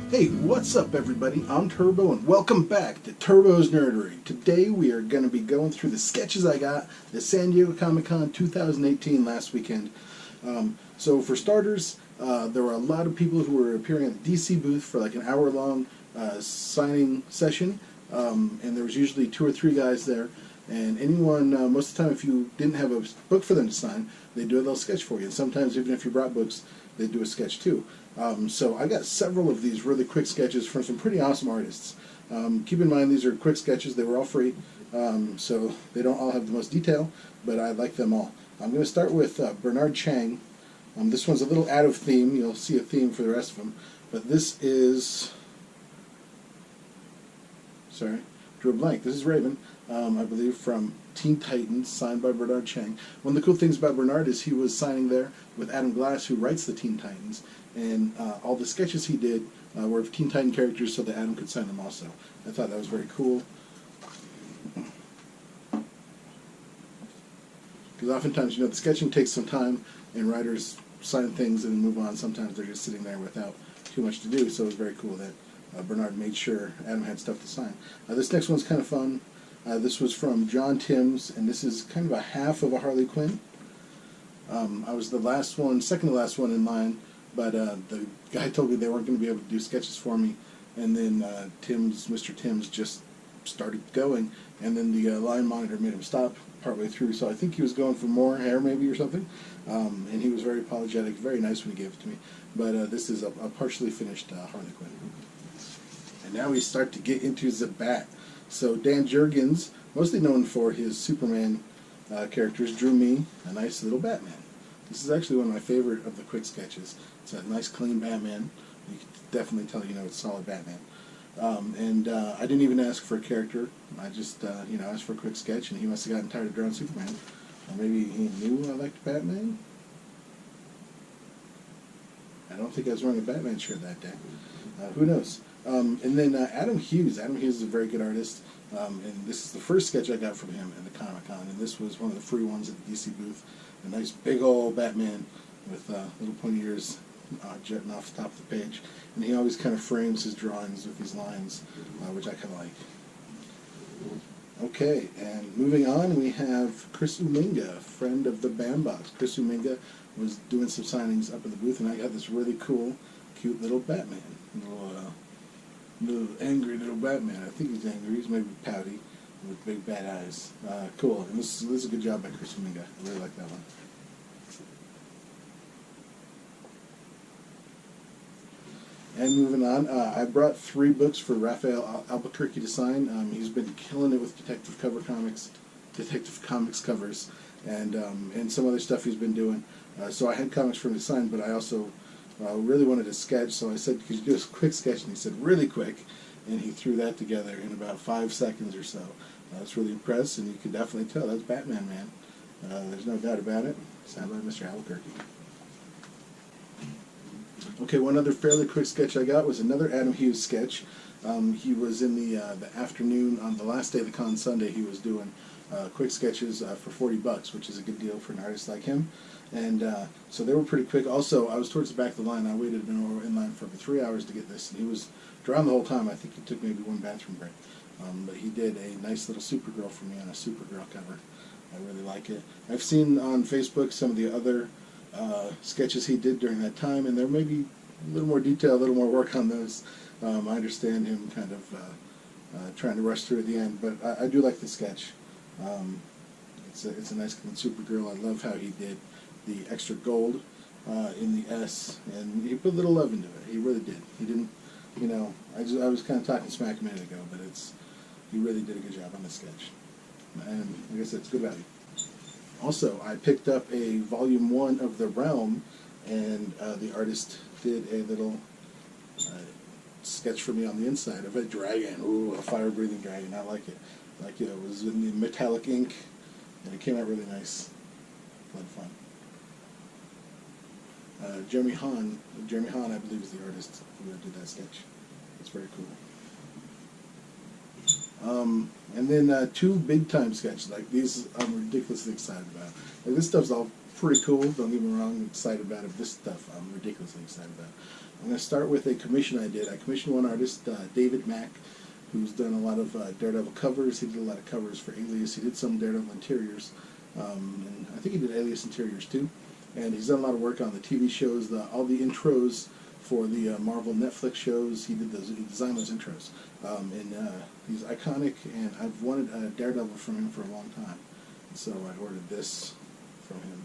Hey, what's up everybody? I'm Turbo and welcome back to Turbo's Nerdery. Today we are going to be going through the sketches I got at San Diego Comic-Con 2018 last weekend. So for starters, there were a lot of people who were appearing at the DC booth for like an hour-long signing session, and there was usually 2 or 3 guys there. And anyone, most of the time, if you didn't have a book for them to sign, they'd do a little sketch for you. And sometimes, even if you brought books, they'd do a sketch too. So I got several of these really quick sketches from some pretty awesome artists. Keep in mind, these are quick sketches. They were all free, so they don't all have the most detail, but I like them all. I'm going to start with Bernard Chang. This one's a little out of theme. You'll see a theme for the rest of them. But this is... Sorry, drew a blank. This is Raven, I believe, from Teen Titans, signed by Bernard Chang. One of the cool things about Bernard is he was signing there with Adam Glass, who writes the Teen Titans, and all the sketches he did were of Teen Titan characters so that Adam could sign them also. I thought that was very cool. Because oftentimes, you know, the sketching takes some time, and writers sign things and move on. Sometimes they're just sitting there without too much to do, so it was very cool that Bernard made sure Adam had stuff to sign. This next one's kind of fun. This was from John Timms, and this is kind of a half of a Harley Quinn. I was the last one, second to last one in line, but the guy told me they weren't going to be able to do sketches for me, and then Mr. Timms just started going, and then the line monitor made him stop partway through, so I think he was going for more hair maybe or something, and he was very apologetic, very nice when he gave it to me, but this is a partially finished Harley Quinn. And now we start to get into the Bat. So Dan Jurgens, mostly known for his Superman characters, drew me a nice little Batman. This is actually one of my favorite of the quick sketches. It's a nice, clean Batman. You can definitely tell, you know, it's solid Batman. I didn't even ask for a character. I just, asked for a quick sketch, and he must have gotten tired of drawing Superman. Or maybe he knew I liked Batman. I don't think I was wearing a Batman shirt that day. Who knows? And then Adam Hughes. Adam Hughes is a very good artist, and this is the first sketch I got from him at the Comic-Con, and this was one of the free ones at the DC booth. A nice big old Batman with little pointy ears jetting off the top of the page, and he always kind of frames his drawings with these lines, which I kind of like. Okay, and moving on, we have Chris Uminga, friend of the Bandbox. Chris Uminga was doing some signings up in the booth, and I got this really cool, cute little Batman. Little angry little Batman. I think he's angry. He's maybe pouty with big bad eyes. Cool. And this is a good job by Chris Uminga. I really like that one. And moving on, I brought 3 books for Raphael Albuquerque to sign. He's been killing it with Detective Comics covers, and some other stuff he's been doing. So I had comics for him to sign, but I also really wanted to sketch, so I said, could you do a quick sketch? And he said, really quick, and he threw that together in about 5 seconds or so. I was really impressed, and you could definitely tell that's Batman, man. There's no doubt about it. Signed by Mr. Albuquerque. Okay, one other fairly quick sketch I got was another Adam Hughes sketch. He was in the afternoon on the last day of the con, Sunday. He was doing quick sketches for $40, which is a good deal for an artist like him. And so they were pretty quick. Also, I was towards the back of the line. I waited in line for 3 hours to get this, and he was drawing the whole time. I think he took maybe 1 bathroom break. But he did a nice little Supergirl for me on a Supergirl cover. I really like it. I've seen on Facebook some of the other sketches he did during that time, and there may be a little more detail, a little more work on those. I understand him kind of trying to rush through at the end, but I do like the sketch. It's a nice clean Supergirl. I love how he did the extra gold in the S, and he put a little love into it. He really did. He didn't, I was kind of talking smack a minute ago, but he really did a good job on the sketch. And like I said, it's good value. Also, I picked up a volume 1 of The Realm, and the artist did a little sketch for me on the inside of a dragon. Ooh, a fire-breathing dragon. I like it. It was in the metallic ink, and it came out really nice. A lot of fun. Jeremy Hahn, I believe, is the artist who did that sketch. It's very cool. And then 2 big-time sketches. Like, these I'm ridiculously excited about. Like, this stuff's all pretty cool, don't get me wrong, I'm excited about it. This stuff I'm ridiculously excited about. I'm going to start with a commission I did. I commissioned one artist, David Mack, who's done a lot of Daredevil covers. He did a lot of covers for Alias. He did some Daredevil interiors, and I think he did Alias interiors too. And he's done a lot of work on the TV shows, all the intros for the Marvel Netflix shows. He designed those intros, and he's iconic. And I've wanted a Daredevil from him for a long time, so I ordered this from him.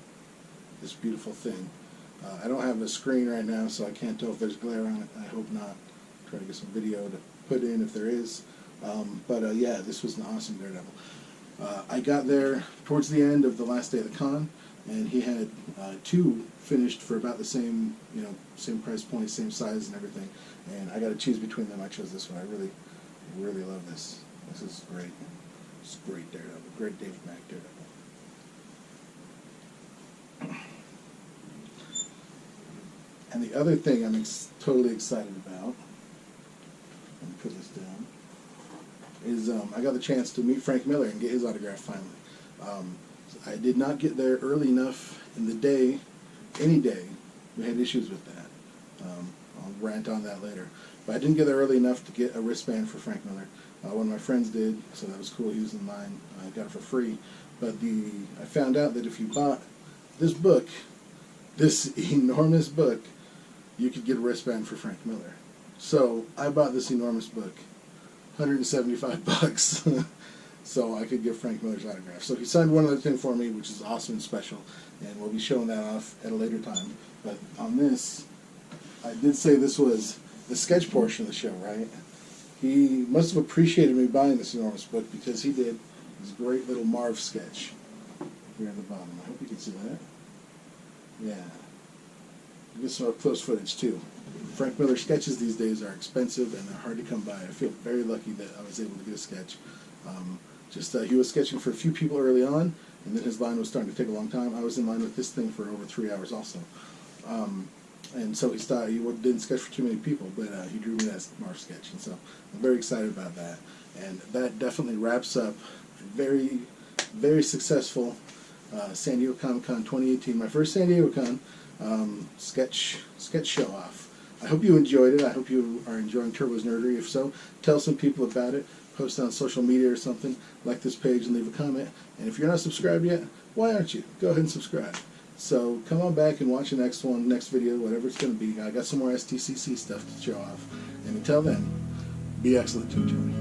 This beautiful thing. I don't have a screen right now, so I can't tell if there's glare on it. I hope not. Try to get some video to put in if there is. But yeah, this was an awesome Daredevil. I got there towards the end of the last day of the con, and he had two finished for about the same, same price point, same size and everything. And I got to choose between them. I chose this one. I really, really love this. This is great. It's great Daredevil. Great David Mack Daredevil. And the other thing I'm totally excited about, let me put this down, is I got the chance to meet Frank Miller and get his autograph finally. I did not get there early enough in the day, any day. We had issues with that. I'll rant on that later. But I didn't get there early enough to get a wristband for Frank Miller. One of my friends did, so that was cool. He was in line. I got it for free. But I found out that if you bought this book, this enormous book, you could get a wristband for Frank Miller. So I bought this enormous book, $175, so I could give Frank Miller's autograph. So he signed one other thing for me, which is awesome and special, and we'll be showing that off at a later time. But on this, I did say this was the sketch portion of the show, right? He must have appreciated me buying this enormous book because he did this great little Marv sketch here at the bottom. I hope you can see that. Yeah. You get some up close footage too. Frank Miller sketches these days are expensive and they're hard to come by. I feel very lucky that I was able to get a sketch. He was sketching for a few people early on, and then his line was starting to take a long time. I was in line with this thing for over 3 hours also. And so he didn't sketch for too many people, but he drew me that Marv sketch, and so I'm very excited about that. And that definitely wraps up a very, very successful San Diego Comic-Con 2018, my first San Diego Con sketch show off. I hope you enjoyed it. I hope you are enjoying Turbo's Nerdery. If so, tell some people about it. Post it on social media or something. Like this page and leave a comment. And if you're not subscribed yet, why aren't you? Go ahead and subscribe. So come on back and watch the next video, whatever it's going to be. I got some more STCC stuff to show off. And until then, be excellent to each other.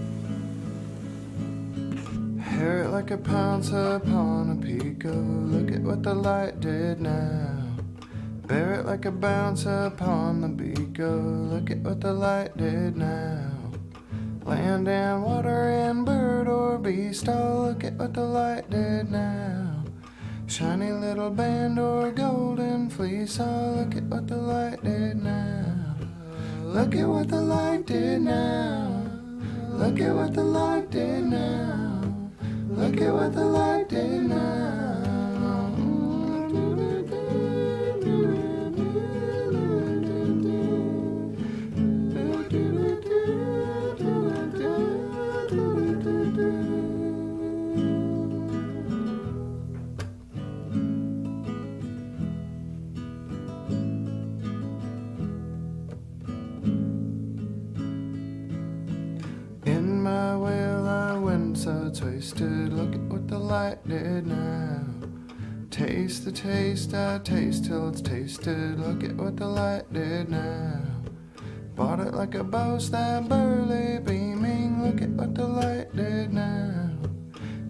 Hear it like a pounce upon a pico. Look at what the light did now. Bear it like a bounce upon the beaco. Look at what the light did now. Land and water and bird or beast, oh, look at what the light did now. Shiny little band or golden fleece, oh, look at what the light did now. Look at what the light did now. Look at what the light did now. Look at what the light did now. In my will I went so twisted. Look at what the light did now. Taste the taste I taste till it's tasted. Look at what the light did now. Bought it like a boast that burly beaming. Look at what the light did now.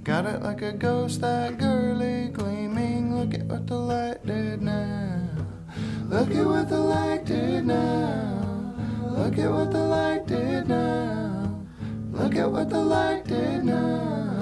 Got it like a ghost that girly gleaming. Look at what the light did now. Look at what the light did now. Look at what the light did now. Look at what the light did now.